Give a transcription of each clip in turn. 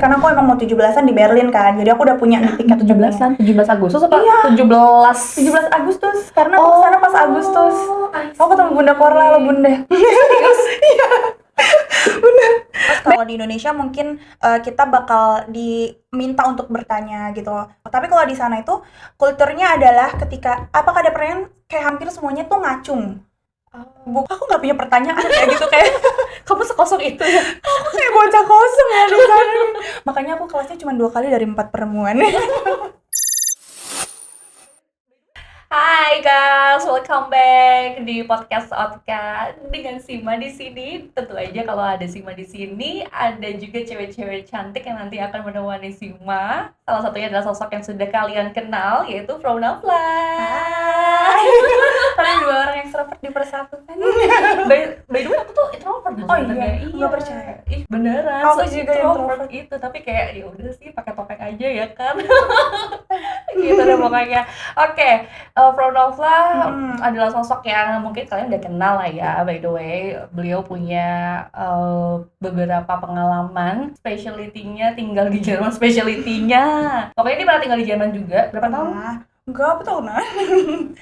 Karena aku emang mau 17-an di Berlin kan, jadi aku udah punya nih tiket 17-an, 17 Agustus apa? Iya. 17 17 Agustus, karena aku kesana pas Agustus. Aku ketemu Bunda Korla loh, Bunda. Serius? Iya. Bener. Terus kalau di Indonesia mungkin kita bakal diminta untuk bertanya gitu. Tapi kalau di sana itu kulturnya adalah ketika apakah ada pertanyaan kayak hampir semuanya tuh ngacung. Aku nggak punya pertanyaan kayak gitu kayak Kamu sekosong itu ya? aku kayak bocah kosong ya di sana. Makanya aku kelasnya cuma 2 kali dari 4 pertemuan. Hai guys, welcome back di podcast Otka dengan Sima di sini. Tentu aja kalau ada Sima di sini, ada juga cewek-cewek cantik yang nanti akan menemani Sima. Salah satunya adalah sosok yang sudah kalian kenal, yaitu From Nafla. Tapi 2 orang extrovert dipersatukan. By the way, aku tuh introvert loh Oh sebenarnya. iya, nggak percaya. Ih, beneran. Aku juga introvert itu, tapi kayak ya udah sih pakai topeng aja ya kan. Gitu deh pokoknya. Oke, From Nafla adalah sosok yang mungkin kalian udah kenal lah ya. By the way, beliau punya beberapa pengalaman, specialty-nya tinggal di Jerman, pokoknya dia pernah tinggal di Jerman juga. Berapa tahun? Enggak, apa tahunan?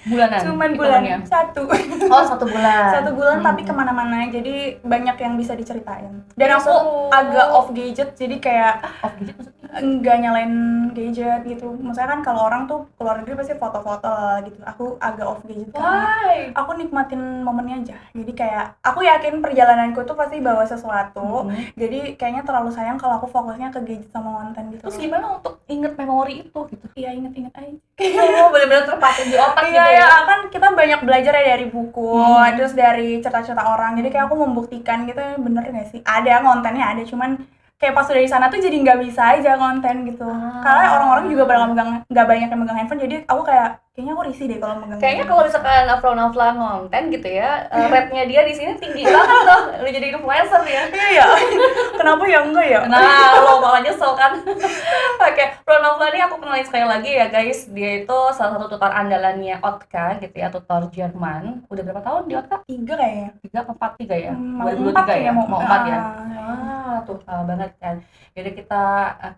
Bulanan? Cuman hitungannya? bulan 1. Oh, 1 bulan. 1 bulan tapi kemana-mana, jadi banyak yang bisa diceritain. Dan Iya, aku seru. agak off gadget, jadi kayak Off gadget maksudnya? enggak nyalain gadget gitu. Maksudnya kan kalau orang tuh keluar negeri pasti foto-foto lah gitu. Aku agak off gadget karena Why? aku nikmatin momennya aja. Jadi kayak aku yakin perjalananku tuh pasti bawa sesuatu. Jadi kayaknya terlalu sayang kalau aku fokusnya ke gadget sama konten gitu. Terus gimana untuk inget memori itu gitu? Iya, inget-inget aja. Oh, benar-benar terpatri di otak gitu Iya ya? ya, kan kita banyak belajar ya dari buku, terus dari cerita-cerita orang. Jadi kayak aku membuktikan gitu, bener nggak sih? Ada kontennya ada, cuman kayak pas udah di sana tuh jadi nggak bisa aja konten gitu. Karena orang-orang juga nggak banyak yang megang handphone, jadi aku kayaknya aku risih deh kalau megang. Kayaknya kalau misalkan From Nafla ngonten gitu ya, rate-nya dia di sini tinggi banget tuh. Lu jadi influencer ya. Iya. Kenapa ya enggak ya? Nah, lo malah nyesel kan. Oke, From Nafla ini aku kenalin sekali lagi ya guys. Dia itu salah satu tutor andalannya Otka gitu ya, tutor Jerman. Udah berapa tahun di Otka? 3 kayaknya. 3 ya? Mau 2023 4 ya? mau Mau 4 ya? tuh. Tuh banget kan. Jadi kita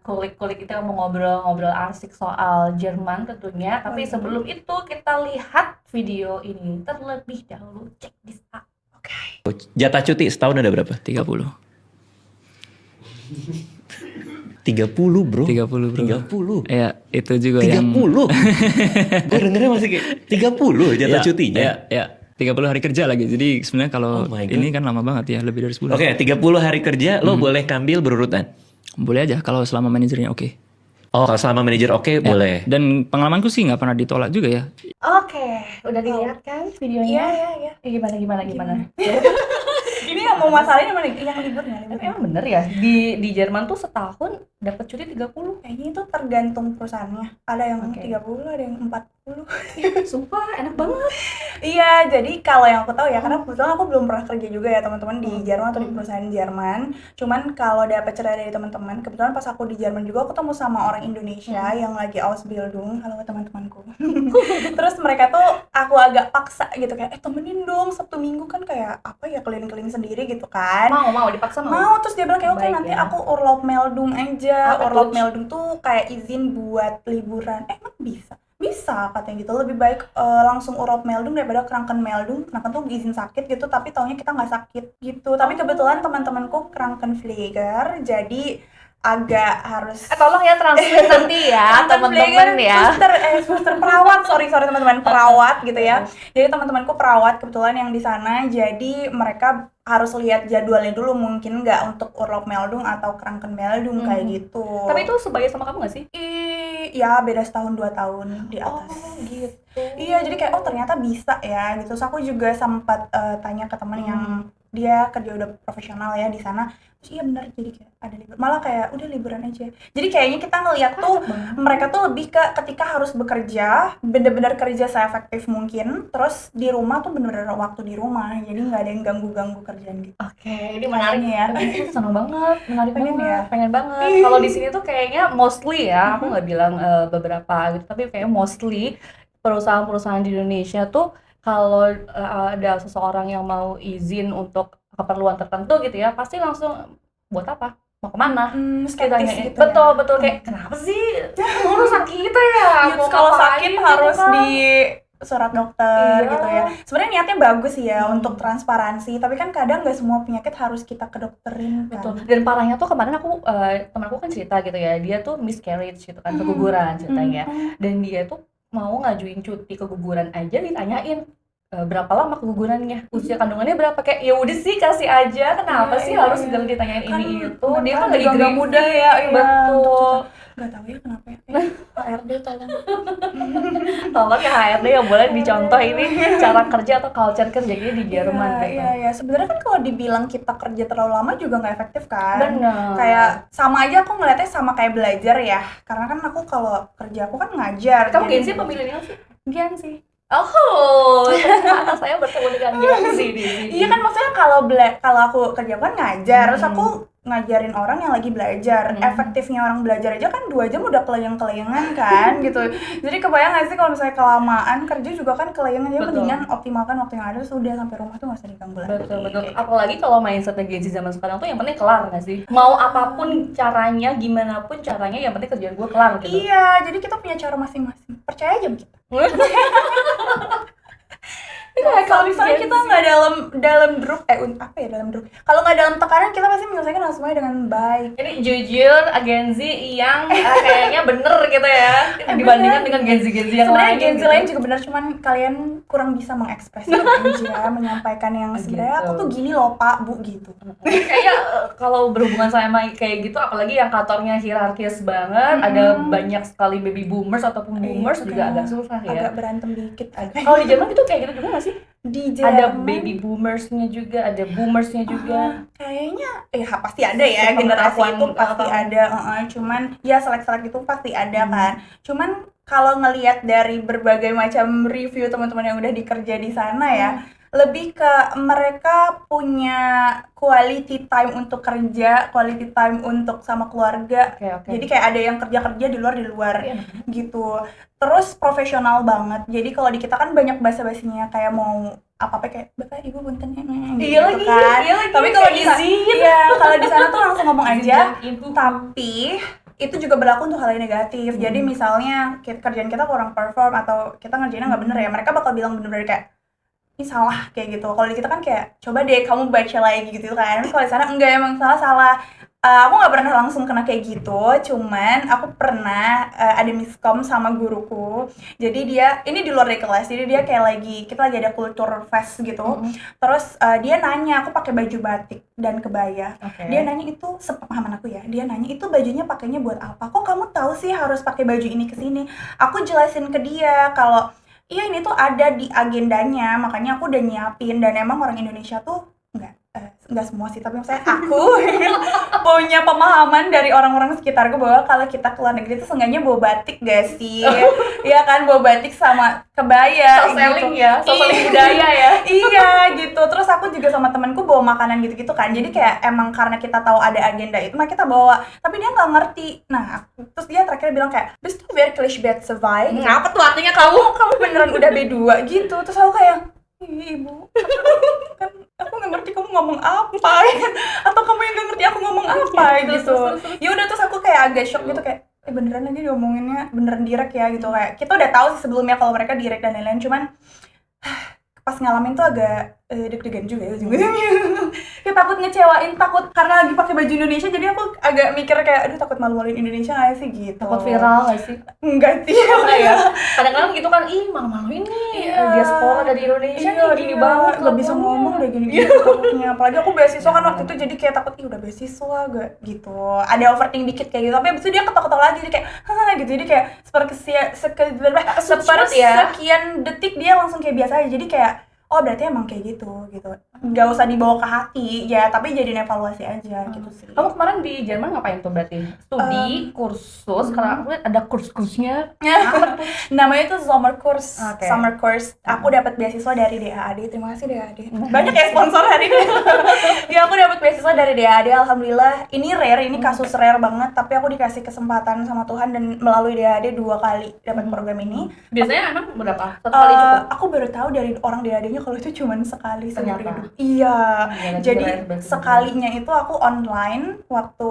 kulik-kulik, kita mau ngobrol-ngobrol asik soal Jerman tentunya. Tapi sebelum itu kita lihat video ini terlebih dahulu. Check this out. Oke. Jatah cuti setahun ada berapa? 30 30 bro. 30 bro. 30. Ya, itu juga 30. yang Gue dengernya masih kayak 30 jatah ya, cutinya. Ya, 30 hari kerja lagi. Jadi sebenarnya kalau Oh my God. ini kan lama banget ya, lebih dari sebulan. Oke, 30 hari kerja lo boleh ambil berurutan. Boleh aja kalau selama manajernya oke. Oh, kalau selama manajer oke, boleh. Dan pengalamanku sih nggak pernah ditolak juga ya. Oke, udah dilihat kan videonya? Iya. Gimana? Ini yang mau masalahin mana yang liburnya? Tapi emang bener ya, di Jerman tuh setahun dapat cuti 30. Kayaknya itu tergantung perusahaannya. Ada yang Oke. 30, ada yang 40. Sumpah enak banget. Iya, jadi kalau yang aku tahu ya, karena kebetulan aku belum pernah kerja juga ya teman-teman di Jerman atau di perusahaan Jerman. Cuman kalau dapat cerita dari teman-teman, kebetulan pas aku di Jerman juga aku ketemu sama orang Indonesia yang lagi Ausbildung. Halo teman-temanku. Terus mereka tuh aku agak paksa gitu kayak, temenin dong Sabtu Minggu kan kayak apa ya keliling-keliling sendiri gitu kan. Mau dipaksa Mau, terus dia bilang kayak oke Baik nanti ya. aku Urlaubmeldung aja. Apa Urlaub tuh? meldung tuh kayak izin buat liburan. Emang bisa katanya gitu, lebih baik langsung Urlaubmeldung daripada Krankenmeldung. Kranken tuh izin sakit gitu, tapi taunya kita nggak sakit gitu. Tapi kebetulan teman-temanku Krankenpfleger, jadi agak harus Tolong ya translate nanti ya teman-teman ya. suster perawat, sorry teman-teman, perawat gitu ya. Jadi teman-temanku perawat kebetulan yang di sana, jadi mereka harus lihat jadwalnya dulu, mungkin nggak untuk Urlaubmeldung atau Krankenmeldung kayak gitu. Tapi itu sebaya sama kamu nggak sih? Ya beda setahun 2 tahun di atas. Gitu. Iya, jadi kayak ternyata bisa ya gitu. Terus aku juga sempat tanya ke teman yang dia kerja udah profesional ya di sana. Terus iya benar, jadi kayak ada libur. Malah kayak udah liburan aja. Jadi kayaknya kita ngeliat tuh mereka tuh lebih ke ketika harus bekerja, bener-bener kerja seefektif mungkin. Terus di rumah tuh bener-bener waktu di rumah. Jadi nggak ada yang ganggu-ganggu kerjaan gitu. Oke, ini menarik ya. Aku seneng banget, menarik Pengen banget, ya? pengen banget. Kalau di sini tuh kayaknya mostly ya, aku nggak bilang beberapa gitu, tapi kayaknya mostly perusahaan-perusahaan di Indonesia tuh kalau ada seseorang yang mau izin untuk keperluan tertentu gitu ya, pasti langsung buat apa? mau kemana? Skeptis Ditanyain. gitu Betul ya. betul kayak kenapa sih urusan kita ya? Terus Mau kalau ngapain sakit gitu harus kan? di surat dokter Iya. gitu ya. Sebenarnya niatnya bagus sih ya untuk transparansi, tapi kan kadang nggak semua penyakit harus kita ke dokterin kan. Betul. Dan parahnya tuh kemarin aku teman aku kan cerita gitu ya, dia tuh miscarriage gitu kan, keguguran ceritanya. Dan dia tuh mau ngajuin cuti keguguran aja ditanyain berapa lama kegugurannya, usia kandungannya berapa, kayak ya udah sih kasih aja, kenapa Iya, sih iya, harus iya. ditanyain Kan ini itu, dia mereka kan lagi juga nggak grieving. mudah ya, iya, Betul. Nggak tahu ya kenapa ya. HRD tolong. Tolong ya HRD yang boleh dicontoh ini cara kerja atau culture kerjanya di Jerman gitu. Iya. Sebenarnya kan kalau dibilang kita kerja terlalu lama juga nggak efektif kan. Bener. Kayak sama aja aku ngeliatnya sama kayak belajar ya. Karena kan aku kalau kerja aku kan ngajar. Kamu jadi- Gen Z apa milenial sih? Gen sih. Oh, ternyata saya bertemu dengan Gen Z di sini. Iya kan maksudnya kalau aku kerja kan ngajar, terus aku ngajarin orang yang lagi belajar. Efektifnya orang belajar aja kan 2 jam udah keleyang-keleyangan kan gitu. Jadi kebayang gak sih kalau misalnya kelamaan kerja juga kan kelayangan, ya Betul. mendingan optimalkan waktu yang ada sudah sampai rumah tuh gak usah diganggu lagi. Betul. Apalagi kalau mindsetnya Gen Z zaman sekarang tuh yang penting kelar nggak sih? Mau apapun caranya, gimana pun caranya, yang penting kerjaan gue kelar gitu. Iya, jadi kita punya cara masing-masing. Percaya aja sama kita. Iya, Kalau misalnya kita nggak dalam grup, dalam grup. Kalau nggak dalam tekanan, kita pasti menyelesaikan hal semuanya dengan baik. Ini jujur Gen Z yang kayaknya bener gitu ya, dibandingkan dengan Gen Z yang Sebenarnya lain. Gen Z gitu. lain juga benar, cuman kalian kurang bisa mengekspresikan aja, menyampaikan yang sebenarnya Gitu. aku tuh gini loh Pak, Bu gitu. Kayaknya kalau berhubungan sama kayak gitu, apalagi yang kantornya hierarkis banget, ada banyak sekali baby boomers ataupun boomers juga agak susah ya. Agak berantem dikit. Kalau di Jerman itu kayak gitu juga nggak sih? Di Ada Jerman, baby boomersnya juga, ada boomersnya juga. kayaknya pasti ada ya, generasi Sepengetahuan itu pasti kamu. ada, cuman ya selek-selek itu pasti ada kan. Cuman kalau ngelihat dari berbagai macam review teman-teman yang udah dikerja di sana ya, lebih ke mereka punya quality time untuk kerja, quality time untuk sama keluarga. Oke. Jadi kayak ada yang kerja di luar Iya. gitu. Terus profesional banget. Jadi kalau di kita kan banyak basa-basinya, kayak mau apa-apa kayak Bapak Ibu punten gitu Iya lagi, kan. iya lagi. Tapi kalau di Izin. iya, kalau di sana tuh langsung ngomong aja. Izin. Tapi itu juga berlaku untuk hal yang negatif. Jadi misalnya kerjaan kita kurang perform atau kita ngerjainnya nggak bener ya, mereka bakal bilang bener-bener kayak ini salah kayak gitu. Kalau di kita kan kayak coba deh kamu baca lagi gitu kan. Tapi kalau di sana enggak, emang salah. Aku nggak pernah langsung kena kayak gitu, cuman aku pernah ada miskom sama guruku. Jadi dia ini di luar dari kelas, jadi dia kayak kita lagi ada kultur fest gitu. Terus dia nanya, aku pakai baju batik dan kebaya. Oke. Dia nanya itu, sepemahaman aku ya, dia nanya itu bajunya pakainya buat apa? Kok kamu tahu sih harus pakai baju ini ke sini? Aku jelasin ke dia kalau iya ini tuh ada di agendanya, makanya aku udah nyiapin. Dan emang orang Indonesia tuh nggak semua sih, tapi misalnya aku punya pemahaman dari orang-orang sekitarku bahwa kalau kita keluar negeri tuh seenggaknya bawa batik gak sih? Iya kan, bawa batik sama kebaya So selling gitu. ya, so selling budaya ya. Iya gitu. Terus aku juga sama temanku bawa makanan gitu-gitu kan. Jadi kayak emang karena kita tahu ada agenda itu, maka kita bawa. Tapi dia nggak ngerti. Nah, terus dia terakhir bilang kayak, "Bist du wirklich survive?" Ngapa tuh artinya kamu? Beneran udah B2 gitu. Terus aku kayak, ibu, kan aku nggak ngerti kamu ngomong apa atau kamu yang nggak ngerti aku ngomong apa gitu. Ya udah, terus aku kayak agak shock gitu kayak beneran aja diomonginnya beneran direct ya gitu. Kayak kita udah tahu sih sebelumnya kalau mereka direct dan lain-lain, cuman pas ngalamin tuh agak deg-degan juga ya ujung-ujungnya. Ya takut ngecewain, takut karena lagi pakai baju Indonesia, jadi aku agak mikir kayak aduh takut malu-maluin Indonesia nggak sih gitu. Takut viral nggak sih? Enggak sih. Ya. Kadang-kadang gitu kan, ih malu-maluin nih diaspora dari Indonesia nih gini banget nggak bisa kelakuannya. ngomong udah gini-gini takutnya. Apalagi aku beasiswa kan waktu itu, jadi kayak takut udah beasiswa gak gitu, ada overthink dikit kayak gitu. Tapi abis itu dia ketawa-ketawa lagi, jadi kayak hahaha gitu. Jadi kayak sekian detik dia langsung kayak biasa aja. Jadi kayak oh berarti emang kayak gitu nggak usah dibawa ke hati ya, tapi jadiin evaluasi aja gitu sih. Kamu kemarin di Jerman ngapain tuh berarti? Studi, kursus, karena aku lihat ada kurs-kursnya. Namanya tuh summer course. Oke. Summer course. Aku dapat beasiswa dari DAAD. Terima kasih DAAD. Banyak ya sponsor hari ini. Ya aku dapat beasiswa dari DAAD. Alhamdulillah. Ini rare, ini kasus rare banget. Tapi aku dikasih kesempatan sama Tuhan dan melalui DAAD 2 kali dapat program ini. Biasanya emang berapa? Satu kali cukup? Aku baru tahu dari orang DAAD-nya kalau itu cuma sekali seumur Ternyata. hidup. Iya, Gila, jadi keren banget. sekalinya itu aku online waktu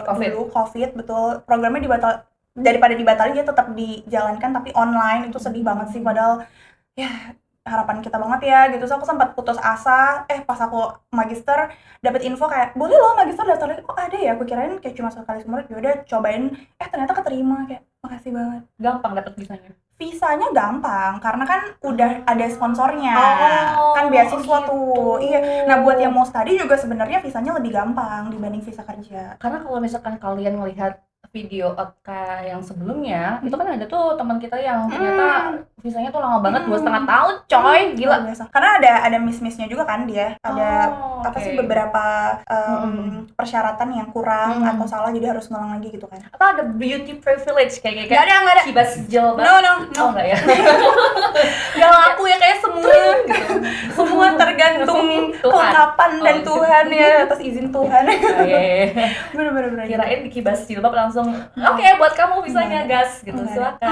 Covid. dulu COVID, betul. Programnya daripada dibatalin dia tetap dijalankan tapi online. Itu sedih banget sih, padahal ya harapan kita banget ya gitu. So aku sempat putus asa pas aku magister dapat info kayak boleh loh magister daftar lagi. Oh ada ya, aku kirain kayak cuma sekali seumur. Ya udah cobain, ternyata keterima. Kayak makasih banget. Gampang dapat visanya. Visanya gampang karena kan udah ada sponsornya. Oh, Kan beasiswa gitu. tuh. Iya. Nah, buat yang mau study juga sebenarnya visanya lebih gampang dibanding visa kerja. Karena kalau misalkan kalian melihat video kayak yang sebelumnya, itu kan ada tuh teman kita yang ternyata visanya tuh lama banget, 2,5 tahun, coy, gila. Luar biasa. Karena ada miss-missnya juga kan dia. Ada apa sih beberapa persyaratan yang kurang atau salah, jadi harus ngulang lagi gitu kan. Atau ada beauty privilege kayak Nggak ada. kibas jilbab. No. Oh enggak ya. Gak laku ya, kayak semua gitu. semua tergantung Tuhan. kelengkapan dan Oh, Tuhan ya, atas izin Tuhan. Oke. Bener-bener. Kirain di kibas jilbab langsung oke buat kamu visanya gas gitu, Enggak. silakan.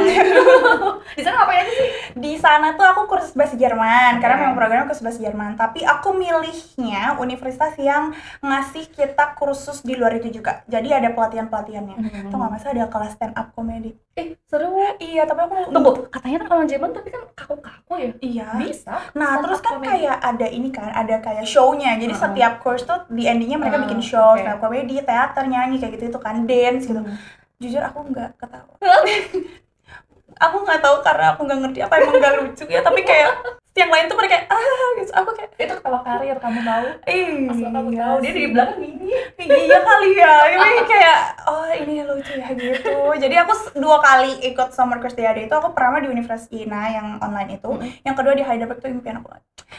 Di sana ngapain aja sih? Di sana tuh aku kursus bahasa Jerman, karena memang programnya kursus bahasa Jerman. Tapi aku milihnya universitas yang ngasih kita kursus di luar itu juga. Jadi ada pelatihan-pelatihannya. Tau nggak, masa ada kelas stand up comedy? Seru. Iya, tapi aku Tunggu, katanya kan orang Jerman tapi kan kaku-kaku ya. Iya. Bisa. Nah, Stand terus up kan comedy. kayak ada ini kan, ada kayak show-nya. Jadi setiap course tuh di endingnya mereka bikin show, oke. stand up comedy, teater, nyanyi kayak gitu itu kan, dance gitu. Jujur aku nggak ketawa. Aku nggak tahu karena aku nggak ngerti apa emang nggak lucu ya, tapi kayak yang lain tuh mereka gitu. Aku kayak itu ketawa karir, kamu tahu. Asal kamu iya tahu dia di belakang gini. iya kali ya, ini kayak ini lucu ya gitu. Jadi aku 2 kali ikut summer course di AD itu. Aku pertama di Universitas INA yang online itu, yang kedua di Heidelberg tuh impian aku.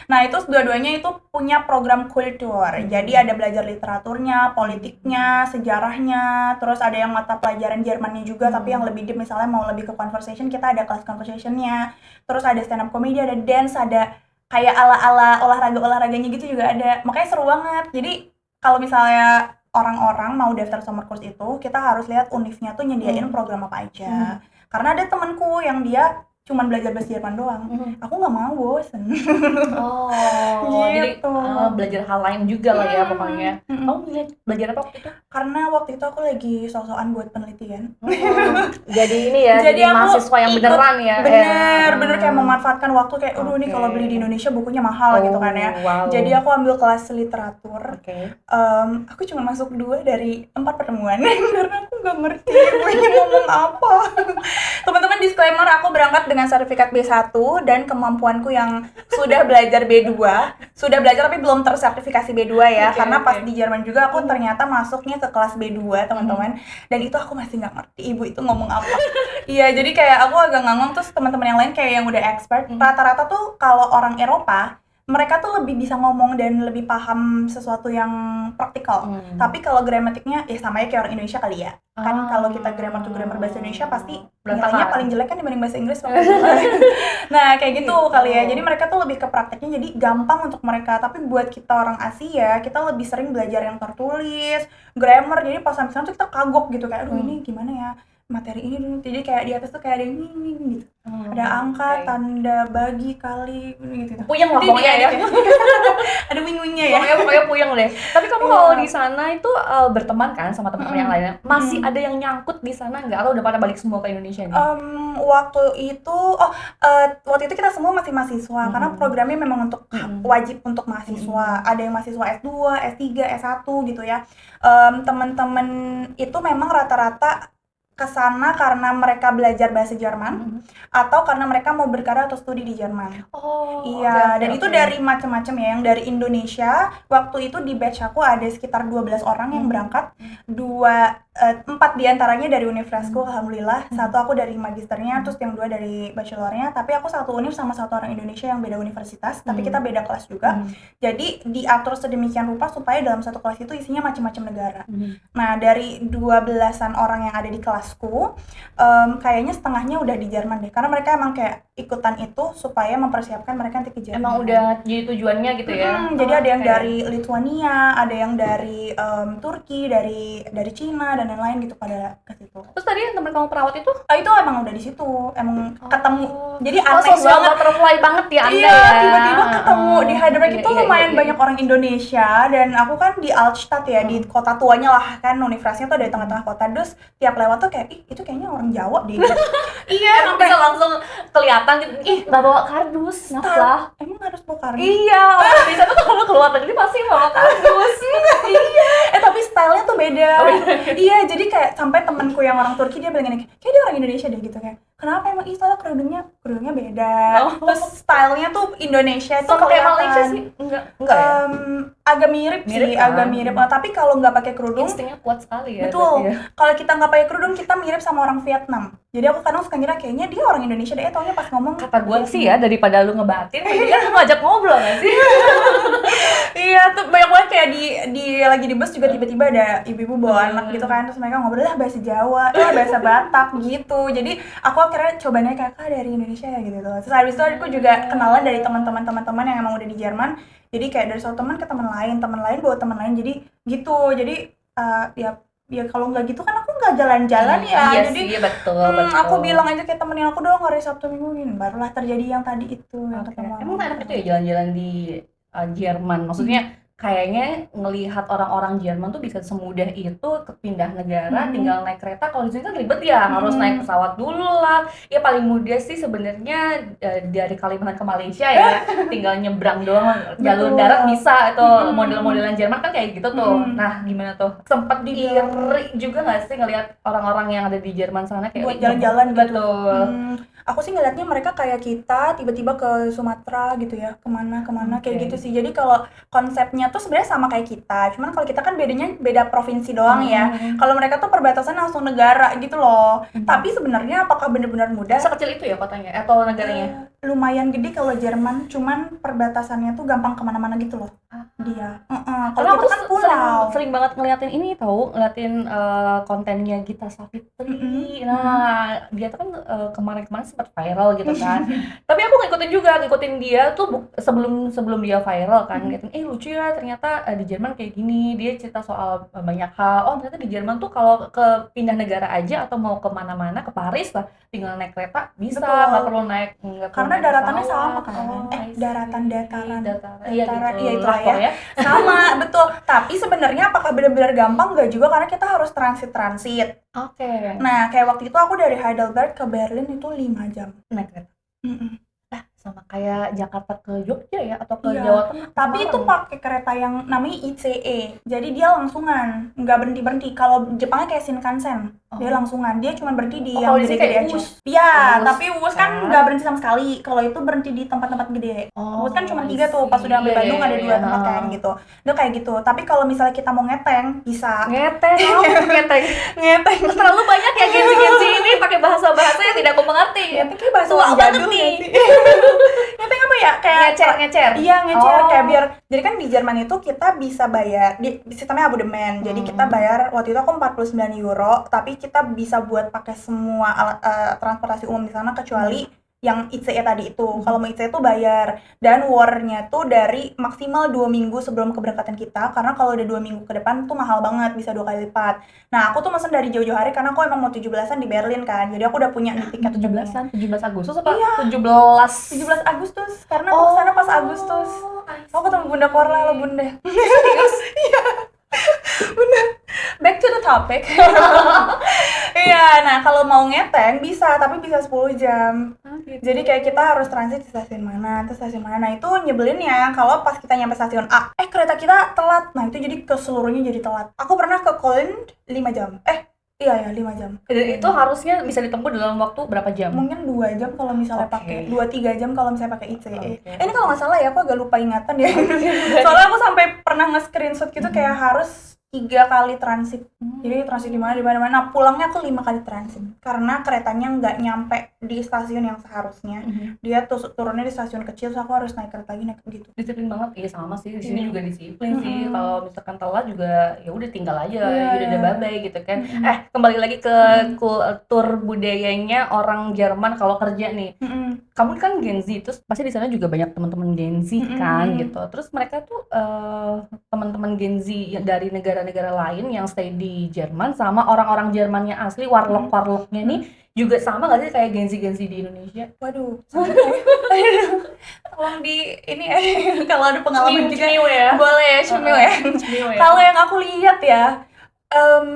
Nah itu dua-duanya itu punya program kultur. Jadi ada belajar literaturnya, politiknya, sejarahnya, terus ada yang mata pelajaran Jermannya juga, tapi yang lebih deep, misalnya mau lebih ke conversation, kita ada kelas conversationnya. Terus ada stand up comedy, ada dance, ada kayak ala-ala olahraga-olahraganya gitu juga ada. Makanya seru banget. Jadi kalau misalnya orang-orang mau daftar summer course itu, kita harus lihat univnya tuh nyediain program apa aja. Karena ada temanku yang dia cuman belajar bahasa Jerman doang. Aku nggak mau, bosen. Jadi Gitu. belajar hal lain juga lah ya pokoknya. Kamu belajar apa waktu itu? Karena waktu itu aku lagi sok-sokan buat penelitian. Jadi ini ya, jadi aku mahasiswa yang ikut- beneran ya. bener kayak memanfaatkan waktu kayak nih kalau beli di Indonesia bukunya mahal gitu kan ya. Wow. Jadi aku ambil kelas literatur. Oke. Aku cuma masuk 2 dari 4 pertemuan karena aku nggak ngerti bukunya ngomong apa. Teman-teman, disclaimer, aku berangkat dengan sertifikat B1 dan kemampuanku yang sudah belajar B2. Sudah belajar tapi belum tersertifikasi B2 ya. Karena pas di Jerman juga aku ternyata masuknya ke kelas B2, teman-teman. Dan itu aku masih nggak ngerti ibu itu ngomong apa. Iya, jadi kayak aku agak ngangong. Terus teman-teman yang lain kayak yang udah expert, rata-rata tuh kalau orang Eropa mereka tuh lebih bisa ngomong dan lebih paham sesuatu yang praktikal. Tapi kalau gramatiknya ya sama ya kayak orang Indonesia kali ya. Kan kalau kita grammar to grammar bahasa Indonesia pasti nilainya paling jelek kan dibanding bahasa Inggris. Nah, kayak gitu kali ya. Jadi mereka tuh lebih ke prakteknya, jadi gampang untuk mereka. Tapi buat kita orang Asia, kita lebih sering belajar yang tertulis, grammar. Jadi pas sampai sana tuh kita kagok gitu kayak aduh ini gimana ya materi ini dulu. Jadi kayak di atas tuh kayak ada ini gitu. Ada angka, tanda, bagi, kali gitu. Puyeng lah pokoknya ya. Ada wing-wingnya ya. Pokoknya puyeng deh. Tapi kamu kalau di sana itu berteman kan sama teman-teman yang lainnya, masih ada yang nyangkut di sana nggak? Atau udah pada balik semua ke Indonesia nih? Waktu itu kita semua masih mahasiswa karena programnya memang untuk wajib untuk mahasiswa. Ada yang mahasiswa S2, S3, S1 gitu ya. Teman-teman itu memang rata-rata kesana karena mereka belajar bahasa Jerman atau karena mereka mau berkarya atau studi di Jerman. Dan itu dari macam-macam ya. Yang dari Indonesia waktu itu di batch aku ada sekitar 12 orang yang berangkat. 4 diantaranya dari universitasku, alhamdulillah. 1 aku dari magisternya, terus yang 2 dari bachelornya. Tapi aku satu univ sama 1 orang Indonesia yang beda universitas, tapi kita beda kelas juga. Jadi diatur sedemikian rupa supaya dalam satu kelas itu isinya macam-macam negara. Nah, dari 12-an orang yang ada di kelas kelasku kayaknya setengahnya udah di Jerman deh, karena mereka emang kayak ikutan itu supaya mempersiapkan mereka nanti ke Jerman. Emang udah jadi tujuannya gitu ya? Jadi ada yang Oke. dari Lithuania, ada yang dari Turki, dari Cina dan lain-lain gitu pada ke situ. Terus tadi yang temen kamu perawat itu? Itu emang udah di situ, emang ketemu. Jadi Oh, aneh sosial banget. butterfly banget ya Anda Iya, ya? tiba-tiba ketemu di Heidelberg itu Iya, lumayan iya. banyak orang Indonesia, dan aku kan di Altstadt ya, di kota tuanya lah kan, universitasnya tuh ada di tengah-tengah kota. Terus tiap lewat tuh kayak, ih itu kayaknya orang Jawa deh. Iya, Emang bisa langsung kelihatan gitu, ih nggak bawa kardus, lah. emang harus bawa kardus. Iya, orang Indonesia tuh kalau keluar negeri pasti bawa kardus. Iya. Tapi stylenya tuh beda. Iya, jadi kayak sampai temenku yang orang Turki dia bilang gini, kayak dia orang Indonesia deh gitu kayak. Kenapa emang soalnya kerudungnya beda. Terus stylenya tuh Indonesia itu Sama kayak Malaysia kelihatan. sih? Enggak ya? Agak mirip sih, Mirip kan? agak mirip. Tapi kalau nggak pakai kerudung, Instingnya kuat sekali ya. betul. berarti ya. Kalau kita nggak pakai kerudung, kita mirip sama orang Vietnam. Jadi aku kadang suka ngira kayaknya dia orang Indonesia deh. Taunya pas ngomong. Kata gue sih ya, daripada lu ngebatin, mendingan lu ngajak ngobrol gak sih? Iya, tuh banyak banget kayak lagi di bus juga tiba-tiba ada ibu-ibu bawa anak gitu kan, terus mereka ngobrol lah bahasa Jawa, bahasa Batak gitu. Jadi aku akhirnya coba nanya kayak, "Kak, dari Indonesia ya?" gitu tuh. Terus habis itu aku juga kenalan dari teman-teman yang emang udah di Jerman. Jadi kayak dari satu teman ke teman lain bawa teman lain. Jadi gitu. Jadi ya kalau nggak gitu kan aku nggak jalan-jalan ya. Iya Jadi sih, betul. aku bilang aja kayak temenin aku doang hari Sabtu Minggu gini, barulah terjadi yang tadi itu yang Oke. ketemu. Emang enak itu ya jalan-jalan di Jerman? Maksudnya kayaknya ngelihat orang-orang Jerman tuh bisa semudah itu pindah negara, tinggal naik kereta. Kalau di sini kan ribet ya, harus naik pesawat dulu lah. Ya paling mudah sih sebenarnya dari Kalimantan ke Malaysia ya, tinggal nyebrang doang. Jalur Betul. darat bisa itu model-modelan Jerman kan kayak gitu tuh. Nah gimana tuh? Sempat Iya. iri juga nggak sih ngelihat orang-orang yang ada di Jerman sana kayak Buat jalan-jalan gitu. betul. Aku sih ngeliatnya mereka kayak kita tiba-tiba ke Sumatera gitu ya, kemana kayak Oke. gitu sih. Jadi kalau konsepnya tuh sebenarnya sama kayak kita, cuman kalau kita kan bedanya beda provinsi doang ya. Kalau mereka tuh perbatasan langsung negara gitu loh. Tapi sebenarnya apakah benar-benar mudah? Sekecil itu ya kotanya atau negaranya? Lumayan gede kalau Jerman, cuman perbatasannya tuh gampang kemana-mana gitu loh. Dia. Karena Kalau aku kita kan pulau. sering banget ngeliatin ini ngeliatin kontennya Gita Savitri. Nah, dia tuh kan kemarin-kemarin sempat viral gitu kan. Tapi aku ngikutin dia tuh sebelum dia viral kan. Ngeliatin, lucu ya ternyata di Jerman kayak gini. Dia cerita soal banyak hal. Oh, ternyata di Jerman tuh kalau ke pindah negara aja atau mau kemana-mana, ke Paris lah, tinggal naik kereta bisa, Betul. nggak perlu naik Karena daratannya pesawat. sama kan. I see. Dataran. Iya gitu. Iya itulah Lah, ya. Sama, betul. Tapi sebenarnya apakah benar-benar gampang? Nggak juga, karena kita harus transit. Oke. Nah, kayak waktu itu aku dari Heidelberg ke Berlin itu 5 jam. Naik kereta. Mm-mm. Sama kayak Jakarta ke Jogja ya atau ke Iya. Jawa Tengah. Tapi itu pakai kereta yang namanya ICE. Jadi dia langsungan, nggak berhenti-berhenti. Kalau Jepangnya kayak Shinkansen, dia langsungan. Dia cuma berhenti di yang kalau di sini gede-gede kayak aja. Wus. Iya, Wus tapi Wus kan kan. nggak berhenti sama sekali. Kalau itu berhenti di tempat-tempat gede. Wus kan cuma 3 tuh, pas udah sampai Bandung ada 2 tempat kan gitu. Itu kayak gitu. Tapi kalau misalnya kita mau ngeteng, bisa. Ngeteng. Ngeteng. Terlalu banyak ya gensi-gensi ini pakai bahasa-bahasa yang tidak aku mengerti. Ngeteng kayak bahasa Tua orang banget jadul nih. nggak sih? Ngeteng apa ya? Kayak Ngecer. Iya, ngecer Oh. kayak biar. Jadi kan di Jerman itu kita bisa bayar di sistemnya abodemen. Jadi kita bayar waktu itu aku 49 euro, tapi kita bisa buat pakai semua transportasi umum di sana kecuali yang ICE tadi itu. Kalau mau ICE itu bayar, dan war-nya tuh dari maksimal 2 minggu sebelum keberangkatan kita, karena kalau udah 2 minggu ke depan tuh mahal banget, bisa 2 kali lipat. Nah, aku tuh mesen dari jauh-jauh hari karena aku emang mau 17-an di Berlin kan. Jadi aku udah punya nih tiket 17-an, 17 Agustus apa? Iya. 17 Agustus, karena aku kesana pas Agustus. Aku ketemu Bunda Korla lo Bunda. Iya. Bener. Back to the topic. Iya, nah kalau mau ngeteng bisa, tapi bisa 10 jam. Jadi kayak kita harus transit di stasiun mana, terus stasiun mana. Nah itu nyebelinnya kalau pas kita nyampe stasiun A, kereta kita telat. Nah itu jadi keseluruhnya jadi telat. Aku pernah ke Köln 5 jam. Iya ya 5 jam. Dan itu harusnya bisa ditempuh dalam waktu berapa jam? Mungkin 2 jam kalau misalnya Oke. pakai 2-3 jam kalau misalnya pakai ICE. Oke. Ini kalau nggak salah ya, aku agak lupa ingatan ya. Soalnya aku sampai pernah nge-screenshot gitu kayak harus 3 kali transit. Jadi transit di mana. Nah, pulangnya aku 5 kali transit karena keretanya nggak nyampe di stasiun yang seharusnya. Dia turunnya di stasiun kecil, so aku harus naik kereta lagi, naik gitu. Disiplin banget. Iya sama sih, di sini juga disiplin sih. Kalau misalkan telat juga ya udah tinggal aja, udah bye-bye gitu kan. Kembali lagi ke kultur budayanya orang Jerman kalau kerja nih. Kamu kan Gen Z, terus pasti di sana juga banyak teman-teman Gen Z kan gitu. Terus mereka tuh teman-teman Gen Z dari negara-negara lain yang stay di Jerman sama orang-orang Jermannya asli, warlock-warlocknya nih juga sama nggak sih kayak Gen Z di Indonesia? Waduh, sama kayak tolong di ini ya, kalau ada pengalaman juga Cemiu ya. boleh ya, cemiu ya. Cemiu ya. Kalau yang aku lihat ya,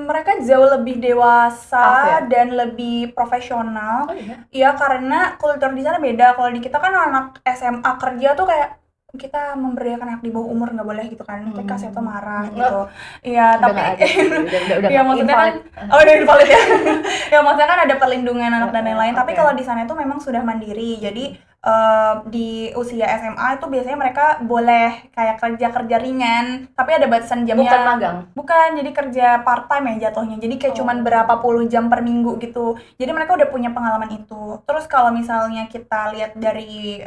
mereka jauh lebih dewasa dan lebih profesional. Iya, karena kultur di sana beda. Kalau di kita kan anak SMA kerja tuh kayak kita memberdayakan anak di bawah umur, nggak boleh gitu kan. Nanti kasih tuh marah gitu. Iya, tapi udah ya maksudnya kan udah invalid ya. Ya maksudnya kan ada perlindungan anak dan lain-lain. Tapi kalau di sana itu memang sudah mandiri. Jadi di usia SMA itu biasanya mereka boleh kayak kerja ringan, tapi ada batasan jamnya. Bukan magang? Bukan, jadi kerja part time ya jatuhnya. Jadi kayak cuman berapa puluh jam per minggu gitu. Jadi mereka udah punya pengalaman itu. Terus kalau misalnya kita lihat dari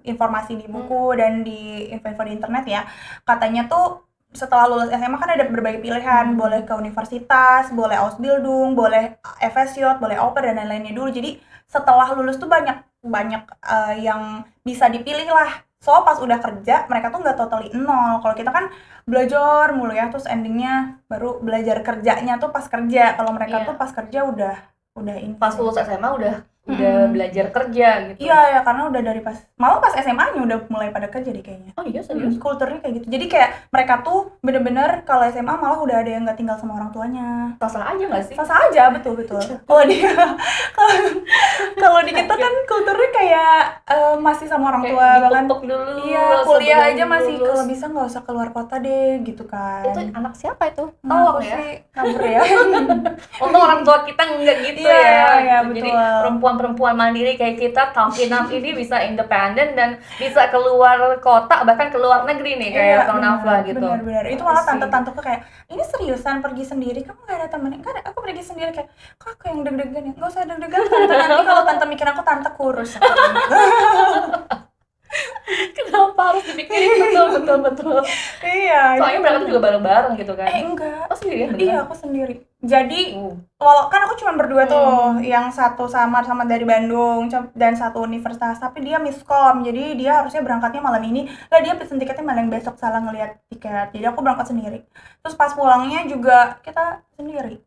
informasi di buku dan di info-info di internet ya, katanya tuh setelah lulus SMA kan ada berbagai pilihan, boleh ke universitas, boleh Ausbildung, boleh FSJ, boleh au pair dan lain-lainnya dulu. Jadi setelah lulus tuh banyak yang bisa dipilih lah. So pas udah kerja mereka tuh nggak totally nol. Kalau kita kan belajar mulu ya, terus endingnya baru belajar kerjanya tuh pas kerja. Kalau mereka tuh pas kerja udah ini. Pas lulus SMA udah belajar kerja gitu. Iya, karena udah dari malah pas SMA-nya udah mulai pada kerja deh kayaknya. Oh iya, serius? Kulturnya kayak gitu. Jadi kayak mereka tuh bener-bener kalau SMA malah udah ada yang nggak tinggal sama orang tuanya. Sasa aja nggak sih? Sasa aja, betul. Kalau di kita kan kulturnya kayak masih sama orang tua, bahkan dulu. Iya, kuliah aja masih kalau bisa nggak usah keluar kota deh gitu kan. Itu anak siapa itu? Tolong ya. Kabur ya. Untung orang tua kita nggak gitu ya. Jadi perempuan mandiri kayak kita, tough enough ini bisa independen dan bisa keluar kota bahkan keluar negeri nih kayak Nafla gitu. Benar. Itu malah tante-tanteku kayak, ini seriusan pergi sendiri? Kamu nggak ada temen? Enggak, aku pergi sendiri. Kayak, kakak yang deg-degan ya? Nggak usah deg-degan tante, nanti kalau tante mikir aku tante kurus. Kenapa harus dipikirin? Betul. Iya. Soalnya berangkat juga bareng-bareng gitu kan? Enggak. Oh sendiri ya? Iya, aku sendiri. Jadi walau kan aku cuma berdua tuh, yang satu sama dari Bandung dan satu universitas, tapi dia miskom, jadi dia harusnya berangkatnya malam ini, lah dia pesen tiketnya malah yang besok, salah ngelihat tiket, jadi aku berangkat sendiri. Terus pas pulangnya juga kita sendiri,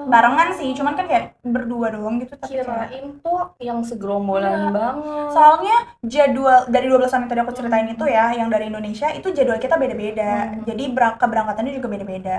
barengan sih, cuman kan kayak berdua doang gitu. Tapi kirain tuh yang segerombolan banget. Soalnya jadwal dari 12 tahun yang tadi aku ceritain itu ya, yang dari Indonesia itu jadwal kita beda-beda, jadi keberangkatannya juga beda-beda.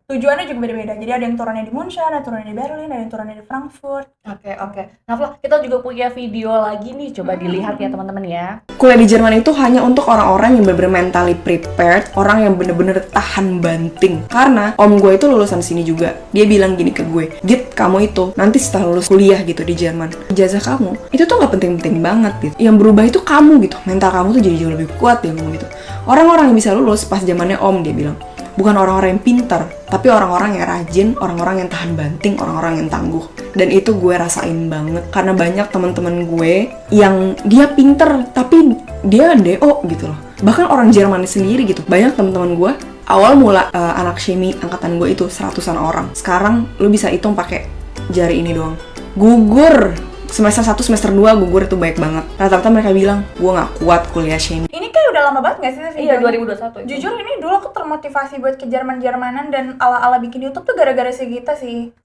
Tujuannya juga beda-beda, jadi ada yang turunnya di München, ada turunnya di Berlin, ada yang turunnya di Frankfurt. Oke. Nafla, kita juga punya video lagi nih, coba dilihat ya teman-teman ya. Kuliah di Jerman itu hanya untuk orang-orang yang bener-bener mentally prepared, orang yang bener-bener tahan banting. Karena om gue itu lulusan sini juga, dia bilang gini ke gue, Git, kamu itu nanti setelah lulus kuliah gitu di Jerman, ijazah kamu itu tuh nggak penting-penting banget gitu. Yang berubah itu kamu gitu, mental kamu tuh jadi jauh lebih kuat, dia ngomong gitu. Orang-orang yang bisa lulus pas zamannya om, dia bilang, bukan orang-orang yang pintar, tapi orang-orang yang rajin, orang-orang yang tahan banting, orang-orang yang tangguh. Dan itu gue rasain banget, karena banyak teman-teman gue yang dia pintar, tapi dia DO gitu loh. Bahkan orang Jerman sendiri gitu, banyak teman-teman gue awal mula anak shemi angkatan gue itu 100-an orang. Sekarang lu bisa hitung pakai jari ini doang. Gugur semester 1, semester 2 gugur itu baik banget. Rata-rata mereka bilang, gue gak kuat kuliah shemi. Ini kayak udah lama banget gak sih? Iya, 2021 itu. Jujur ini dulu aku termotivasi buat ke Jerman-Jermanan dan ala-ala bikin YouTube tuh gara-gara si Gita sih.